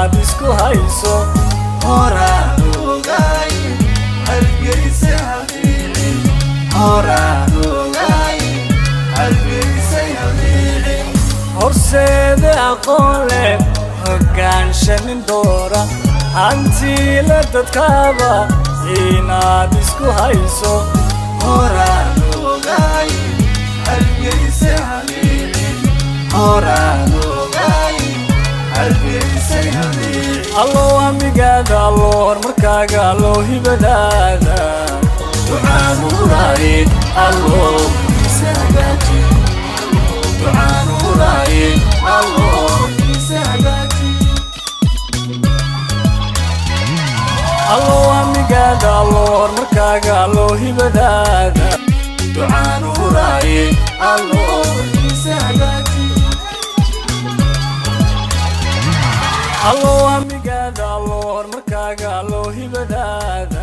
inaad isku hayso horaan ogaay hargeysa habiibin horaan ogaay hargeysa habiibin horseeda aqoon leh hogaanshanin doora hantiile dadkaaba inaad isku hayso horaan ogaay hargeysa habiibin horaan ogaay hargeysa habiibin allo hamigaada allo horumarkaaga allo hibadaada ducaan uraaye allo isa hagaaji ducaan uraaye allo isa hagaaji allo hamigaada allo horumarkaaga allo hibadaada ducaan uraaye allo isa hagaaji allo hamigaada allo horumarkaaga allo hibadaada